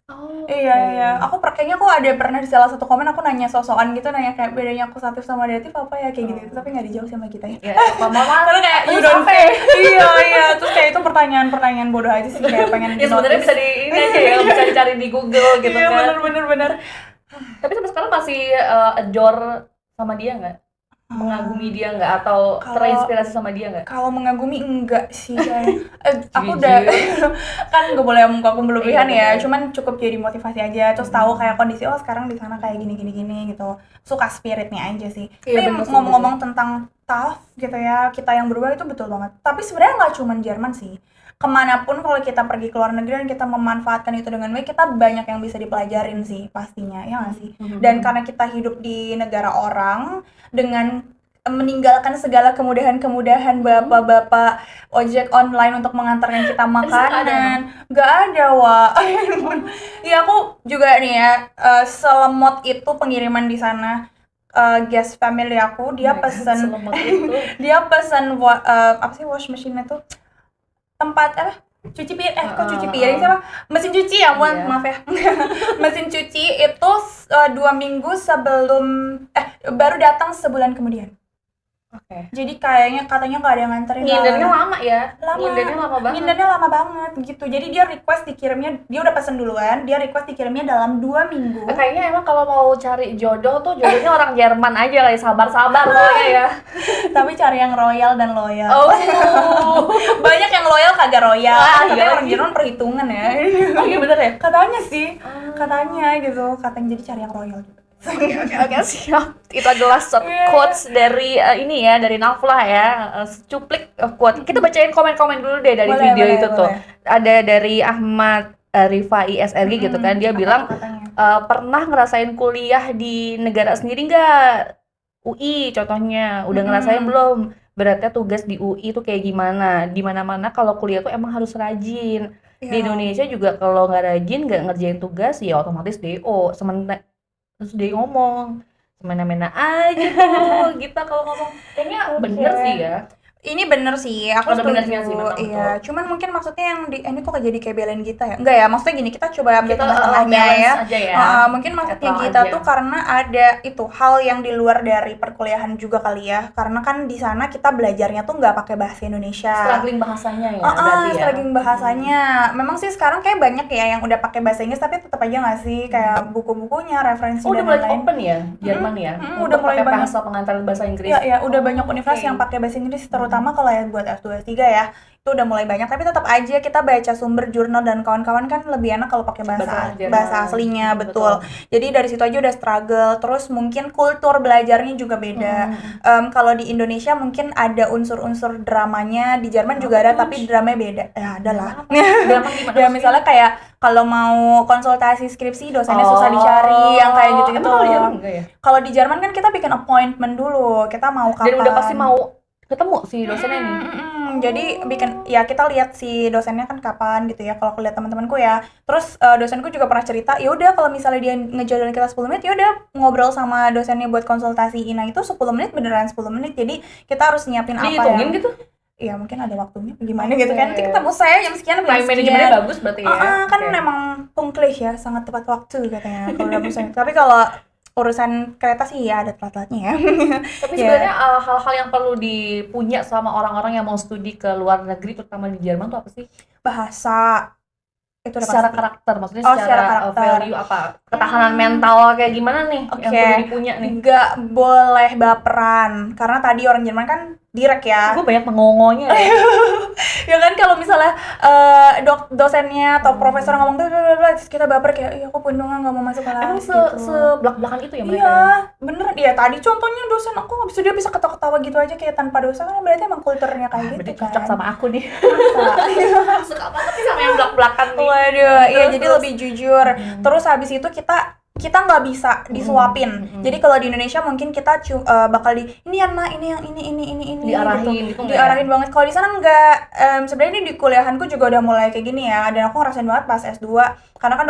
Iya. Aku kayaknya aku ada pernah di salah satu komen aku nanya sosokan gitu, nanya kayak bedanya akusatif sama datif apa ya kayak gitu. Tapi gak dijawab sama Gita ya. Mama karena kayak you don't say. Iya. Terus kayak itu pertanyaan bodoh aja sih, kayak pengen ya sebenarnya bisa di ini aja ya, bisa dicari di Google gitu kan. Iya, bener. Tapi sampai sekarang masih adore sama dia nggak? Mengagumi dia nggak? Atau terinspirasi sama dia nggak? Kalau mengagumi enggak sih, aku udah kan nggak boleh aku berlebihan ya, cuman cukup jadi motivasi aja, terus tahu kayak kondisi sekarang di sana kayak gini gitu, suka spiritnya aja sih. Tapi ngomong-ngomong tentang tough gitu ya, kita yang berubah itu betul banget. Tapi sebenarnya nggak cuman Jerman sih. kemanapun kalau kita pergi ke luar negeri dan kita memanfaatkan itu dengan baik, kita banyak yang bisa dipelajarin sih pastinya, ya nggak sih? Dan karena kita hidup di negara orang dengan meninggalkan segala kemudahan-kemudahan bapak-bapak ojek online untuk mengantarkan kita makanan, nggak ada Wak. Ya aku juga nih ya, selemot itu pengiriman di sana. Guest family aku dia pesen dia pesen apa sih wash machine itu, tempat apa, cuci piring, kok cuci piring sih, mesin cuci ya, maaf ya. Mesin cuci itu 2 minggu sebelum baru datang sebulan kemudian. Oke. Jadi kayaknya katanya nggak ada yang nganterin. Ngindernya lama ya? Lama. Ngindernya lama banget. Ngindernya lama banget gitu. Jadi dia request dikirimnya, dia udah pesen duluan, dia request dikirimnya dalam 2 minggu. Kayaknya emang kalau mau cari jodoh tuh jodohnya orang Jerman aja kali, sabar-sabar soalnya ya. Tapi cari yang royal dan loyal. Oh. Banyak yang loyal kagak royal. Wah, Tapi iya orang lagi. Jerman perhitungan ya. Oh iya bener ya? Katanya sih, katanya gitu. Katanya jadi cari yang royal juga. Oke, siap. Itu adalah short quotes dari ini ya, dari Naflah ya. Secuplik quote. Kita bacain komen-komen dulu deh dari Boleh, video boleh, itu tuh. boleh. Ada dari Ahmad Rifai SRG gitu kan. Dia bilang pernah ngerasain kuliah di negara sendiri nggak? UI contohnya. Udah ngerasain belum? Beratnya tugas di UI itu kayak gimana? Di mana-mana kalau kuliah tuh emang harus rajin. Di Indonesia juga kalau nggak rajin, nggak ngerjain tugas ya otomatis DO. Terus dia ngomong semena-mena aja tuh kita kalau ngomong. Kayaknya bener sih ya. Ini bener sih, aku Ada setuju. benernya sih, memang Iya, betul. cuman mungkin maksudnya yang di ini kok jadi kayak belain kita ya? Enggak ya, maksudnya gini, kita coba ambil Kita tengah-tengahnya balance ya. aja ya. Mungkin maksudnya Netral kita aja. tuh karena ada itu hal yang di luar dari perkuliahan juga kali ya. Karena kan di sana kita belajarnya tuh nggak pakai bahasa Indonesia. Struggling bahasanya ya berarti ya. Struggling bahasanya. Memang sih sekarang kayak banyak ya yang udah pakai bahasa Inggris, tapi tetap aja nggak sih kayak buku-bukunya, referensi Oh, udah dan mulai lain-lain. open ya Jerman ya. udah Untuk mulai pakai banyak. bahasa pengantar bahasa Inggris. Iya, ya, udah banyak universitas Oke. yang pakai bahasa Inggris, terutama kalau yang buat S2 S3 ya. Itu udah mulai banyak, tapi tetap aja kita baca sumber jurnal dan kawan-kawan kan lebih enak kalau pakai Bahasa Jerman. bahasa aslinya, betul. Jadi dari situ aja udah struggle, terus mungkin kultur belajarnya juga beda. Kalau di Indonesia mungkin ada unsur-unsur dramanya, di Jerman juga ada, tapi dramanya beda. Ya, ada lah. Drama gimana? Ya misalnya kayak kalau mau konsultasi skripsi dosennya susah dicari, yang kayak gitu-gitu. Emang kalau di Jerman enggak ya? Kalau di Jerman kan kita bikin appointment dulu, kita mau kapan. Dan udah pasti mau ketemu si dosennya nih. Jadi bikin ya kita lihat si dosennya kan kapan gitu ya. Kalau aku lihat teman-temanku ya. Terus dosenku juga pernah cerita, ya udah kalau misalnya dia ngejadwalin kita 10 menit, ya udah ngobrol sama dosennya buat konsultasi. Nah, itu 10 menit beneran 10 menit. Jadi kita harus nyiapin apa Dihitungin ya. gitu? Ya mungkin ada waktunya gimana gitu kan. Nanti ketemu saya jam sekian Time managementnya bagus berarti ya. Kan Oke. memang pungklich ya, sangat tepat waktu katanya kalau udah bosan. Tapi kalau urusan kereta sih ya ada telat-telatnya ya. Tapi sebenarnya hal-hal yang perlu dipunya sama orang-orang yang mau studi ke luar negeri, terutama di Jerman tuh apa sih? Bahasa itu udah Secara pasti. karakter, maksudnya Oh, secara secara karakter. value apa? Ketahanan mental kayak gimana nih yang Oke. perlu dipunya nih? Nggak boleh baperan karena tadi orang Jerman kan direct ya. Gue banyak mengongonya ya. Ya kan kalau misalnya dosennya atau profesor ngomong tuh terus kita baper kayak iya aku pundungan nggak mau masuk kelas Emang gitu. sebelak-belakan itu ya mereka? Iya, bener. Ya tadi contohnya dosen aku nggak bisa, dia bisa ketawa-ketawa gitu aja kayak tanpa dosa, kan berarti emang kulturnya kayak Berarti gitu cocok kan. sama aku nih. Masa? Suka banget sih sama yang belak-belakan nih. Waduh, iya jadi terus. lebih jujur. Terus habis itu kita nggak bisa disuapin. Jadi kalau di Indonesia mungkin kita bakal ini anak ini yang ini Diarahin gitu nggak ya? diarahin banget. Kalau di sana nggak. Sebenarnya ini di kuliahanku juga udah mulai kayak gini ya. Dan aku ngerasain banget pas S2 karena kan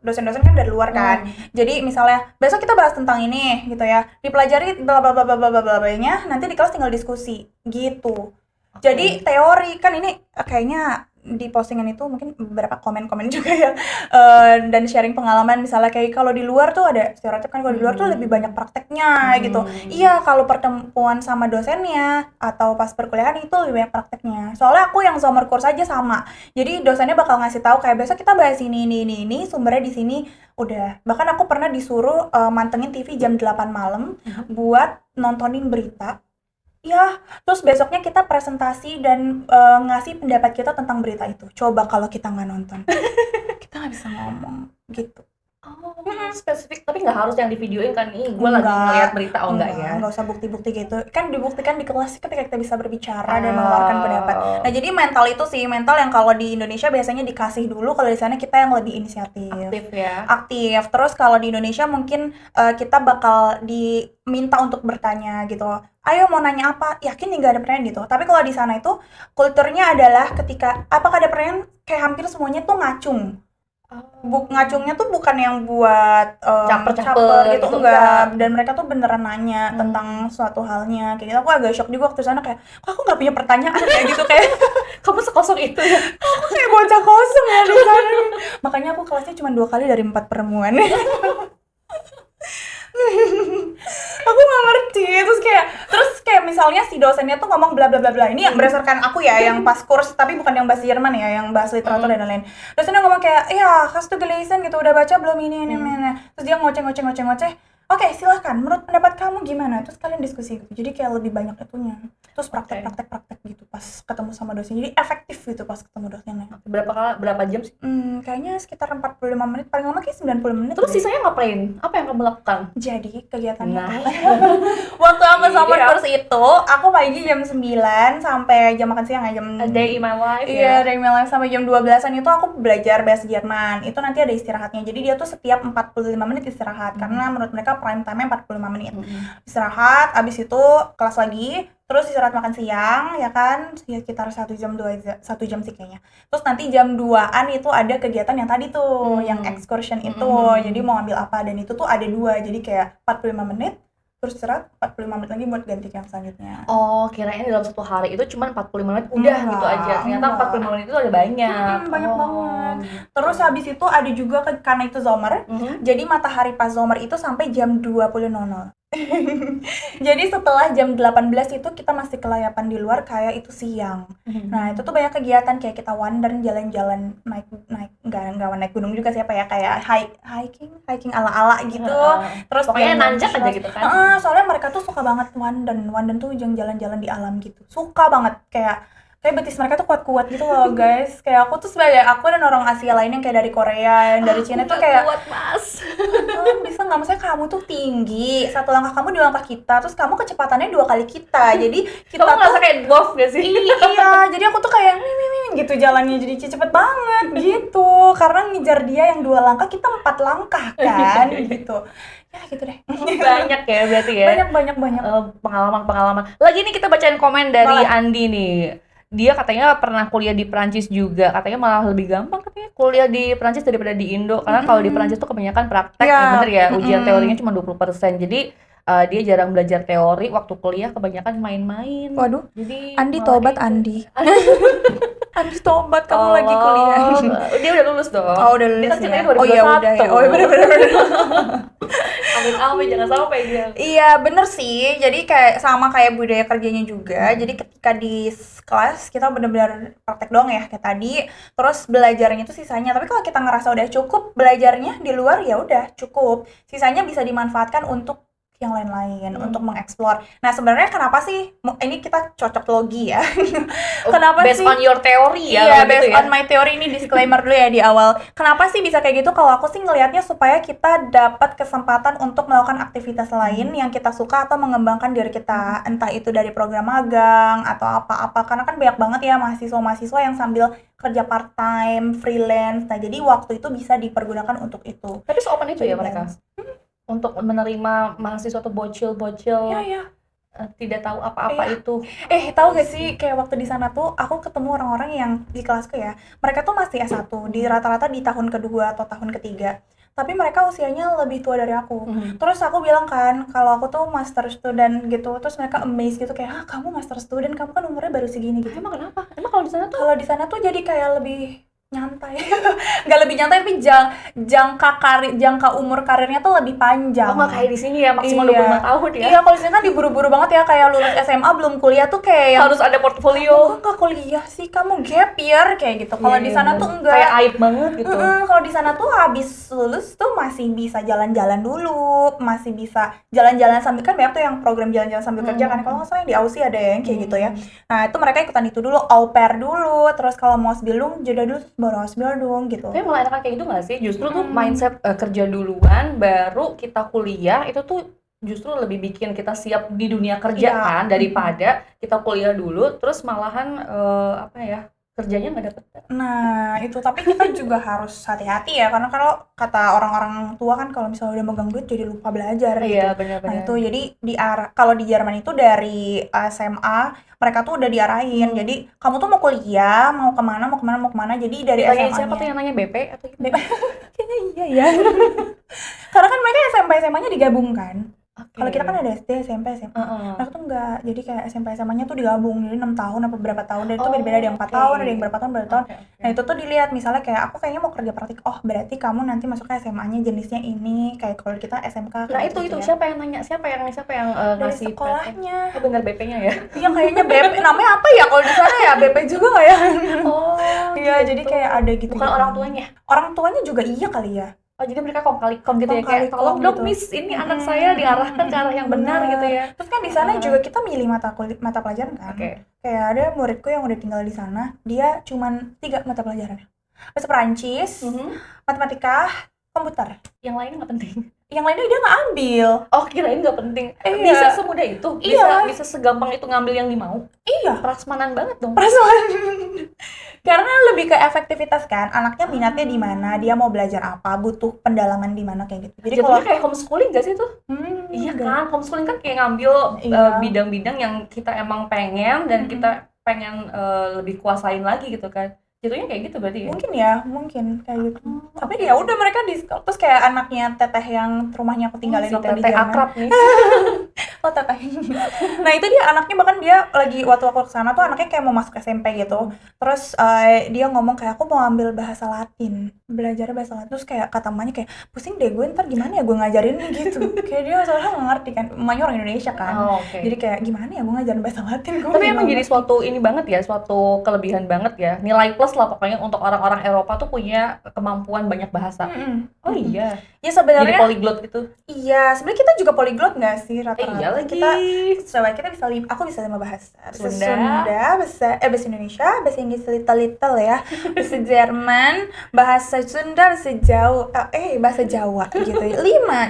dosen-dosen kan dari luar kan. Jadi misalnya besok kita bahas tentang ini gitu ya. Dipelajari bla bla bla bla bla bla bla-nya, nanti di kelas tinggal diskusi gitu. Jadi teori kan ini kayaknya di postingan itu mungkin beberapa komen-komen juga ya, dan sharing pengalaman misalnya kayak kalau di luar tuh ada stereotip kan, kalau di luar tuh lebih banyak prakteknya gitu. Iya, kalau pertemuan sama dosennya atau pas perkuliahan itu lebih banyak prakteknya. Soalnya aku yang summer course aja sama. Jadi dosennya bakal ngasih tahu kayak besok kita bahas ini sumbernya di sini. Udah. Bahkan aku pernah disuruh mantengin TV jam 8 malam buat nontonin berita. Ya, terus besoknya kita presentasi dan ngasih pendapat kita tentang berita itu. Coba kalau kita nggak nonton, kita nggak bisa ngomong gitu. Oh, spesifik, tapi nggak harus yang di videoin kan nih, gue lagi ngeliat berita, enggak ya? Enggak usah bukti-bukti gitu. Kan dibuktikan di kelas ketika kita bisa berbicara dan mengeluarkan pendapat. Nah, jadi mental itu sih, mental yang kalau di Indonesia biasanya dikasih dulu, kalau di sana kita yang lebih inisiatif. Aktif ya. Aktif. Terus kalau di Indonesia mungkin kita bakal diminta untuk bertanya gitu. Ayo mau nanya apa? Yakin nih gak ada pertanyaan gitu. Tapi kalau di sana itu kulturnya adalah ketika apakah ada pertanyaan, kayak hampir semuanya tuh ngacung. Ngacungnya tuh bukan yang buat Caper-caper gitu, gitu, enggak. Dan mereka tuh beneran nanya tentang suatu halnya kayak gitu. Aku agak shock juga waktu sana, kayak kok aku nggak punya pertanyaan kayak gitu, kayak Kamu sekosong itu ya? aku kayak bocah kosong ya di sana. Makanya aku kelasnya cuma 2 kali dari 4 pertemuan. Aku nggak ngerti. Terus kayak misalnya si dosennya tuh ngomong bla bla bla bla, ini yang berdasarkan aku ya, yang pas kurs, tapi bukan yang bahasa Jerman ya, yang bahasa literatur dan lain-lain. Dosennya ngomong kayak, iya hast du gelesen gitu, udah baca belum ini. Terus dia ngoceh. Oke, silahkan, menurut pendapat kamu gimana? Terus kalian diskusi gitu. Jadi kayak lebih banyak itunya. Terus praktek gitu pas ketemu sama dosen. Jadi efektif gitu pas ketemu dosennya. Berapa jam sih? Kayaknya sekitar 45 menit, paling lama kayak 90 menit. Terus deh. sisanya ngapain? Apa yang kamu lakukan? Jadi kegiatannya Nah. waktu sama summer Iya. course itu, aku pagi jam 9 sampai jam makan siang ya, jam A day in my life Iya, ya? dari malam sampai jam 12-an itu aku belajar bahasa Jerman. Itu nanti ada istirahatnya. Jadi dia tuh setiap 45 menit istirahat karena menurut mereka prime time-nya 45 menit. Istirahat, abis itu kelas lagi, terus istirahat makan siang, ya kan, sekitar 1 jam 1 jam sih kayaknya. Terus nanti jam 2-an itu ada kegiatan yang tadi tuh, yang excursion itu. Jadi mau ambil apa, dan itu tuh ada 2, jadi kayak 45 menit, terus istirahat 45 menit lagi buat ganti yang selanjutnya. Oh, kirain dalam satu hari itu cuma 45 menit udah Enggak, gitu aja. Ternyata enggak. 45 menit itu ada banyak. Banyak Oh, banget. gitu. Terus habis itu ada juga karena itu zomer, jadi matahari pas zomer itu sampai jam 20.00. Jadi setelah jam 18 itu kita masih kelayapan di luar kayak itu siang. Nah, itu tuh banyak kegiatan kayak kita wander, jalan-jalan, naik enggak naik gunung juga siapa ya, kayak hiking ala-ala gitu. Terus Pokoknya jalan-jalan nanjak aja short. gitu kan. Soalnya mereka tuh suka banget wanden tuh jalan-jalan di alam gitu. Suka banget, kayak betis mereka tuh kuat-kuat gitu loh, guys. Kayak aku tuh sebagai aku dan orang Asia lain yang kayak dari Korea, yang dari Cina tuh kayak kuat, Mas. bisa nggak, maksudnya kamu tuh tinggi, 1 langkah kamu 2 langkah kita, terus kamu kecepatannya 2 kali kita, jadi kita Kamu ngerasa tuh kayak dwarf gak sih? iya, jadi aku tuh kayak gitu jalannya, jadi cepet banget gitu, karena ngejar dia yang 2 langkah, kita 4 langkah kan, gitu. Ya gitu deh. Banyak ya berarti ya. Banyak. Pengalaman. Lagi nih kita bacain komen dari Boleh. Andi nih. Dia katanya pernah kuliah di Perancis juga. Katanya malah lebih gampang katanya kuliah di Perancis daripada di Indo. Karena kalau di Perancis tuh kebanyakan praktek, Iya. bener ya. Ujian teorinya cuma 20%. Jadi dia jarang belajar teori. Waktu kuliah kebanyakan main-main. Waduh, Jadi Andi malah tobat, kayak Andi. Andi tobat, kamu lagi Tolong. kuliah. Dia udah lulus dong. Oh, udah Dia lulus kan ya. ceritanya Oh iya udah ya. 2021. Oh iya bener. Amin jangan sampai dia. Iya bener sih, jadi kayak sama kayak budaya kerjanya juga. Jadi ketika di kelas kita benar-benar praktek doang ya kayak tadi, terus belajarnya itu sisanya. Tapi kalau kita ngerasa udah cukup belajarnya di luar, ya udah cukup, sisanya bisa dimanfaatkan untuk yang lain-lain, untuk mengeksplor. Nah sebenarnya kenapa sih ini kita cocok logi ya? Kenapa based sih? on your theory ya? Iya, kalau based gitu ya. on my theory, ini disclaimer dulu ya di awal. Kenapa sih bisa kayak gitu? Kalau aku sih ngelihatnya supaya kita dapat kesempatan untuk melakukan aktivitas lain yang kita suka atau mengembangkan diri kita. Entah itu dari program magang atau apa-apa. Karena kan banyak banget ya mahasiswa-mahasiswa yang sambil kerja part-time, freelance. Nah, jadi waktu itu bisa dipergunakan untuk itu. Tapi seopen itu ya Freelance. mereka untuk menerima mahasiswa tuh bocil-bocil Iya. tidak tahu apa-apa Iya. itu. Tahu gak sih kayak waktu di sana tuh aku ketemu orang-orang yang di kelasku ya, mereka tuh masih S1, di rata-rata di tahun kedua atau tahun ketiga, tapi mereka usianya lebih tua dari aku. Terus aku bilang kan kalau aku tuh master student gitu, terus mereka amazed gitu kayak, kamu master student, kamu kan umurnya baru segini gitu. Emang kenapa? Emang kalau di sana tuh Jadi kayak lebih nyantai. Nggak lebih nyantai, tapi jangka umur karirnya tuh lebih panjang. nggak kayak di sini ya maksimal Iya. 25 tahun ya. Iya, kalau di sini kan diburu-buru banget ya, kayak lulus SMA belum kuliah tuh kayak yang Harus ada kamu portfolio. kok nggak kuliah sih, kamu gap year kayak gitu. Kalau Iya, di sana bener. tuh enggak. Kayak aib banget gitu. Kalau di sana tuh habis lulus tuh masih bisa jalan-jalan dulu, masih bisa jalan-jalan sambil, kan banyak tuh yang program jalan-jalan sambil kerja kan. Kalau nggak salah yang di Aussie ada yang kayak gitu ya. Nah itu mereka ikutan itu dulu, au pair dulu, terus kalau mau sebelum jeda dulu, terus Bildung gitu. Tapi malah enakan kayak gitu nggak sih? Justru tuh mindset kerja duluan, baru kita kuliah, itu tuh justru lebih bikin kita siap di dunia kerja Iya. kan, daripada kita kuliah dulu, terus malahan apa ya, kerjanya nggak dapet. Nah itu, tapi kita juga harus hati-hati ya, karena kalau kata orang-orang tua kan kalau misalnya udah megang duit jadi lupa belajar gitu. Iya Nah benar-benar. itu jadi kalau di Jerman itu dari SMA mereka tuh udah diarahin, jadi kamu tuh mau kuliah, mau kemana, jadi dari Ditanyain SMA-nya. siapa tuh yang nanya BP atau gimana? Kayaknya iya ya. Karena kan mereka SMP SMA-nya digabungkan. Oke. Kalau kita kan ada SD, SMP, SMA. Heeh. Mereka tuh enggak. Jadi kayak SMP SMA-nya tuh digabung. Jadi 6 tahun apa berapa tahun. Dan itu Oh, beda-beda, ada yang 4 oke. tahun, ada yang berapa tahun. Oke. Nah, itu tuh dilihat misalnya kayak aku kayaknya mau kerja praktik. Oh, berarti kamu nanti masuk ke SMA-nya jenisnya ini. Kayak kalau kita SMK Nah kayak itu gitu ya. siapa yang nanya, siapa yang Dari ngasih sekolahnya. PT? Oh bener BP-nya ya? Iya kayaknya BP. Namanya apa ya kalau di sana ya? BP juga nggak ya? Oh Iya, jadi kayak ada gitu. bukan orang tuanya. Orang tuanya juga iya kali ya. Oh jadi mereka kong kali kong gitu ya, kayak Kong-kali-kong tolong dong gitu. miss, ini anak saya diarahkan ke arah yang benar gitu ya. Terus kan di sana juga kita milih mata pelajaran kan. Oke. Kayak ada muridku yang udah tinggal di sana, dia cuman 3 mata pelajaran. Bahasa Perancis, matematika, komputer. Yang lainnya nggak penting. Yang lainnya dia nggak ambil. Oh kirain nggak penting. Iya. Bisa semudah itu. Iya. Bisa segampang itu ngambil yang dimau. Iya, Prasmanan banget dong. perasaan. Karena lebih ke efektivitas kan, anaknya minatnya di mana, dia mau belajar apa, butuh pendalaman di mana kayak gitu. Jadi kalau Jatuhnya kayak homeschooling gak sih tuh? Iya enggak. kan, homeschooling kan kayak ngambil Iya. bidang-bidang yang kita emang pengen dan kita pengen lebih kuasain lagi gitu kan. Jatuhnya kayak gitu berarti ya? Mungkin kayak gitu. Tapi ya udah mereka di sekolah. Terus kayak anaknya teteh yang rumahnya aku tinggalin Si waktu di teteh Jerman. akrab nih. Oh teteh. Nah itu dia anaknya, bahkan dia lagi waktu aku kesana tuh anaknya kayak mau masuk SMP gitu. Terus dia ngomong kayak aku mau ambil bahasa Latin, belajar bahasa Latin. Terus kayak kata emaknya kayak pusing deh gue, ntar gimana ya gue ngajarinnya gitu. Kayak dia soalnya nggak ngerti kan, emaknya orang Indonesia kan. Oh, oke. Jadi kayak gimana ya gue ngajarin bahasa Latin. Gue Tapi emang jadi suatu ini banget ya, suatu kelebihan banget ya. Nilai plus lah pokoknya untuk orang-orang Eropa tuh punya kemampuan banyak bahasa. Oh iya. Ya Jadi sebenarnya polyglot gitu. iya, sebenarnya kita juga polyglot nggak sih rata-rata? Iya lagi. Kita bisa aku bisa 5 bahasa. Bisa Sunda. bahasa Indonesia, bahasa Inggris little ya, bahasa Jerman, bahasa Sunda, bahasa Jawa gitu. 5.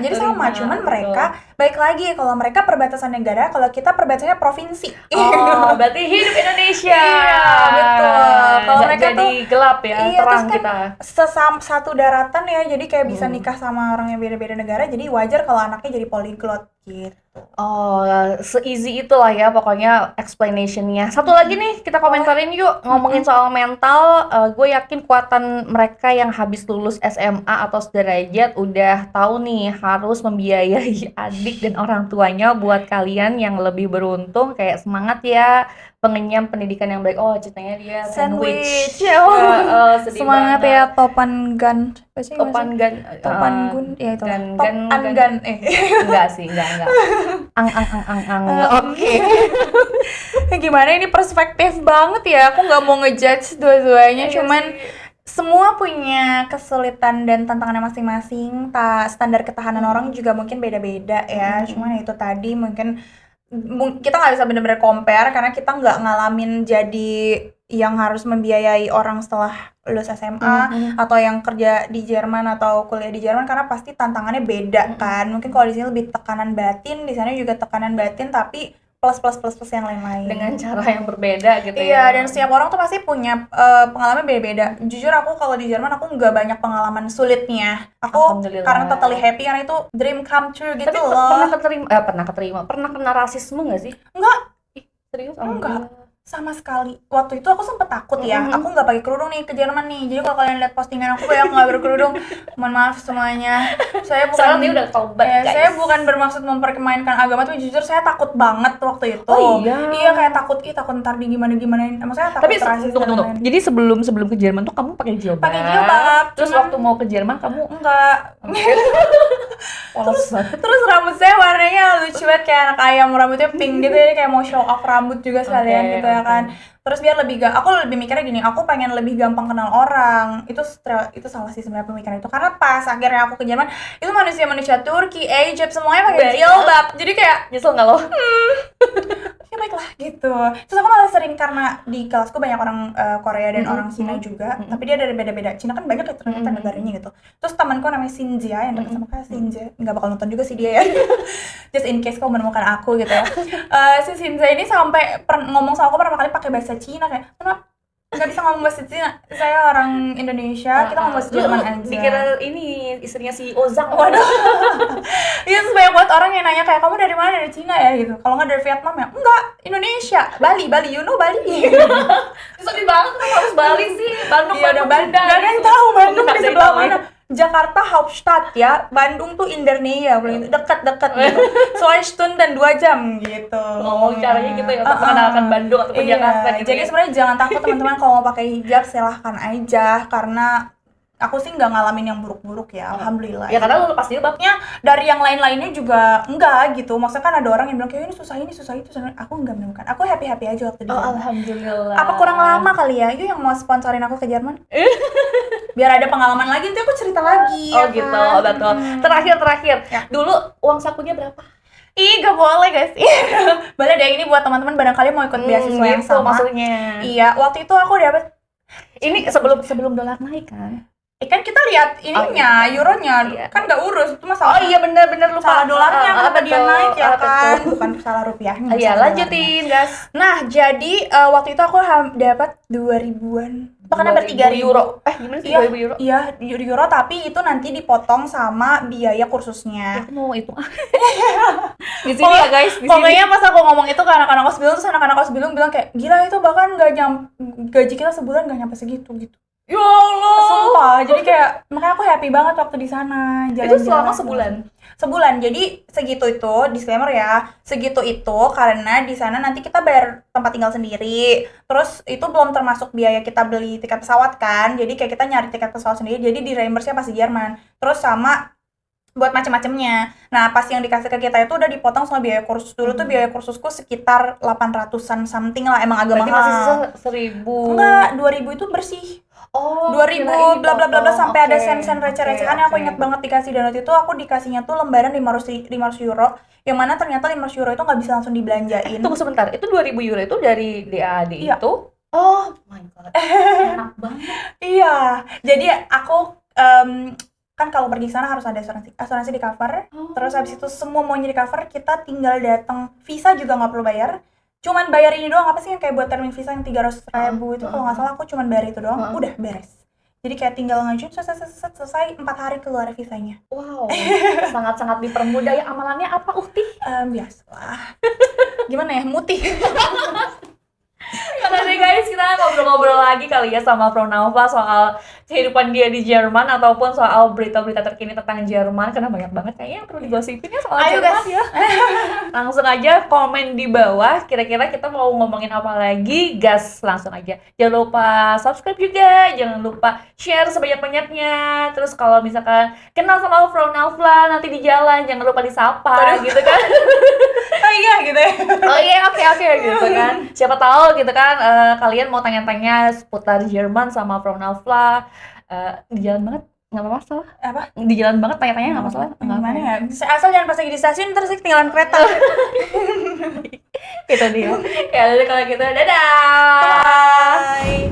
Jadi sama, 5, cuman betul. mereka baik lagi kalau mereka perbatasan negara, kalau kita perbatasannya provinsi. Oh, berarti hidup Indonesia. Iya, betul. Kalau Nggak mereka jadi tuh gelap ya, iya, terang terus kan kita. satu daratan ya, jadi kayak bisa nikah sama orang yang beda-beda negara, jadi wajar kalau anaknya jadi polyglot gitu. Oh, se-easy itulah ya pokoknya explanationnya. Satu lagi nih kita komentarin yuk, ngomongin soal mental. Gue yakin kuatan mereka yang habis lulus SMA atau sederajat udah tahu nih harus membiayai adik dan orang tuanya. Buat kalian yang lebih beruntung, kayak semangat ya, pengenyam pendidikan yang baik. Oh, ceritanya dia sandwich. Ya, Sedih semangat banget. ya Topan Gun. Topan Gan. Topan Gun ya itu. Gan- Top gan- an gan- Gun Enggak sih, enggak. Ang. Oke. Gimana ini perspektif banget ya. Aku nggak mau ngejudge dua-duanya, Iya cuman sih. semua punya kesulitan dan tantangannya masing-masing. Standar ketahanan orang juga mungkin beda-beda ya. Cuman ya itu tadi mungkin kita nggak bisa benar-benar compare karena kita nggak ngalamin jadi yang harus membiayai orang setelah lulus SMA atau yang kerja di Jerman atau kuliah di Jerman, karena pasti tantangannya beda kan. Mungkin kalau di sini lebih tekanan batin, di sana juga tekanan batin tapi plus yang lain-lain. Dengan cara yang berbeda gitu Iya, ya. dan setiap orang tuh pasti punya pengalaman beda-beda. Jujur aku kalau di Jerman aku nggak banyak pengalaman sulitnya. Aku Alhamdulillah. karena totally happy, karena itu dream come true gitu Tapi loh. pernah kena rasisme nggak sih? Enggak, Ih, serius? Enggak. sama sekali. Waktu itu aku sempet takut ya. Aku nggak pakai kerudung nih ke Jerman nih. Jadi kalau kalian lihat postingan aku yang nggak berkerudung, mohon maaf semuanya. Saya bukan Soalnya dia udah tobat, guys. Saya bukan bermaksud mempermainkan agama, tapi jujur saya takut banget waktu itu. Oh, iya. Iya, kayak takut ntar di gimana-gimanain. Maksudnya takut Tapi rasis dan tunggu. lain-lain. Jadi sebelum ke Jerman tuh kamu pakai jilbab. Pakai jilbab, Terus cuman- waktu mau ke Jerman kamu Enggak. polos banget. Terus rambut saya warnanya lucu banget kayak anak ayam, rambutnya pink gitu, jadi kayak mau show off rambut juga sekalian gitu ya kan. Terus biar lebih aku lebih mikirnya gini, aku pengen lebih gampang kenal orang. Itu salah sih sebenarnya pemikiran itu. Karena pas akhirnya aku ke Jerman, itu manusia-manusia Turki, Egypt semuanya pakai Banyak. jilbab. Jadi kayak Nyesel nggak lo? ya baik lah gitu. Terus aku malah sering, karena di kelasku banyak orang Korea dan orang Cina juga, tapi dia dari beda-beda. Cina kan banyak ya ternyata negaranya gitu. Terus temanku namanya Sinjia yang dekat sama Kak Sinjia, nggak bakal nonton juga sih dia ya. Just in case kau menemukan aku gitu ya. Si Sinjia ini sampai ngomong sama aku pertama kali pakai bahasa Cina, kayak kenapa nggak bisa ngomong bahasa Cina, saya orang Indonesia, kita ngomong bahasa Jerman aja. Dikira ini istrinya si Ozang. Waduh. Iya, terus banyak buat orang yang nanya kayak, kamu dari mana? Dari Cina ya gitu. Kalau nggak dari Vietnam ya? Enggak, Indonesia. Bali, you know Bali. Sedih banget kenapa harus Bali sih? Bandung, Iya, udah Bandung, Bandung. Gak ada yang tahu Bandung Nggak di ada yang sebelah tahu, mana. Jakarta Hauptstadt ya, Bandung tuh Indonesia, dekat-dekat gitu. 2 Stunden dan 2 jam gitu. ngomong caranya gitu ya untuk mengenalkan Bandung atau Iya, Jakarta gitu. jadi sebenarnya jangan takut teman-teman kalau mau pakai hijab, silahkan aja, karena aku sih nggak ngalamin yang buruk-buruk ya, alhamdulillah. ya karena lu pasti Sebabnya dari yang lain-lainnya juga enggak gitu. Maksudnya kan ada orang yang bilang kayak ini susah itu, susah. Aku enggak menemukan. Aku happy-happy aja waktu di Jerman. alhamdulillah. Apa kurang lama kali ya? Yuk yang mau sponsorin aku ke Jerman. Biar ada pengalaman lagi, nanti aku cerita lagi. Oh ya gitu, kan? betul. Terakhir. Ya. Dulu uang sakunya berapa? Ih, gak boleh guys. Boleh deh, ini buat teman-teman barangkali mau ikut beasiswa yang gitu sama. maksudnya. Iya, waktu itu aku dapat. Ini sebelum dolar naik kan? Kan kita lihat ininya, gitu. euronya, Iya. kan nggak urus, itu masalah. Oh iya benar lupa. Salah dolarnya, kenapa dia betul. naik ya kan? Betul. Bukan salah rupiahnya. Iya, salah lanjutin guys. dolarnya. Nah, jadi waktu itu aku dapat 2000-an. Bahkan hampir 3.000 euro. Gimana sih Iya, 2000 euro? iya, euro, tapi itu nanti dipotong sama biaya kursusnya. Aku mau itu. Di sini ya guys, di sini. Pokoknya pas aku ngomong itu ke anak-anak kos bilang, terus anak-anak kos bilang kayak, gila itu bahkan nggak gaji kita sebulan nggak nyampe segitu gitu. Ya Allah. Sumpah, jadi kayak makanya aku happy banget waktu di sana. Itu selama sebulan. Sebulan. Jadi segitu itu, disclaimer ya, segitu itu karena di sana nanti kita bayar tempat tinggal sendiri. Terus itu belum termasuk biaya kita beli tiket pesawat kan. Jadi kayak kita nyari tiket pesawat sendiri, jadi di reimburse-nya pasti Jerman. Terus sama buat macam-macamnya. Nah, pas yang dikasih ke kita itu udah dipotong sama biaya kursus. Dulu tuh biaya kursusku sekitar 800-an something lah, emang agak Berarti mahal. masih sisa 1000. Enggak, 2000 itu bersih. Oh, 2000 kirain bla bla bla bla dipotong. sampai ada Oke, sen-sen receh-recehan yang aku oke. ingat banget dikasih, dan waktu itu aku dikasihnya tuh lembaran 500 euro, yang mana ternyata 500 euro itu nggak bisa langsung dibelanjain. Tunggu sebentar, itu 2000 euro itu dari DAD Iya. itu? Oh my god, enak banget. Iya, jadi aku kan kalau pergi ke sana harus ada asuransi di cover. Oh. Terus habis itu semua maunya di cover, kita tinggal datang, visa juga nggak perlu bayar. Cuman bayar ini doang, apa sih yang kayak buat termin visa yang 300.000 itu, kalau nggak salah aku cuman bayar itu doang, udah beres. Jadi kayak tinggal ngajuin, selesai 4 hari keluar visanya. Wow, sangat-sangat dipermudah. Ya amalannya apa, Ukti? Biasalah. Gimana ya, mutih. Karena deh guys, kita ngobrol-ngobrol lagi kali ya sama Pronova soal kehidupan dia di Jerman ataupun soal berita-berita terkini tentang Jerman, karena banyak banget kayaknya yang perlu digosipin ya soal Ayo, Jerman guys. ya. Langsung aja komen di bawah kira-kira kita mau ngomongin apa lagi, gas langsung aja. Jangan lupa subscribe juga, jangan lupa share sebanyak-banyaknya. Terus kalau misalkan kenal sama Pronova nanti di jalan jangan lupa disapa gitu kan. Oh iya gitu ya. Oh iya, oke gitu kan. Siapa tahu gitu kan kalian mau tanya-tanya seputar Jerman sama Pronova. Di jalan banget nggak masalah. Apa? Di jalan banget tanya-tanya nggak masalah. Gimana ya? Asal jangan pas lagi di stasiun, terus ketinggalan kereta. Gitu dia. Ya udah kalau gitu, dadah. Bye.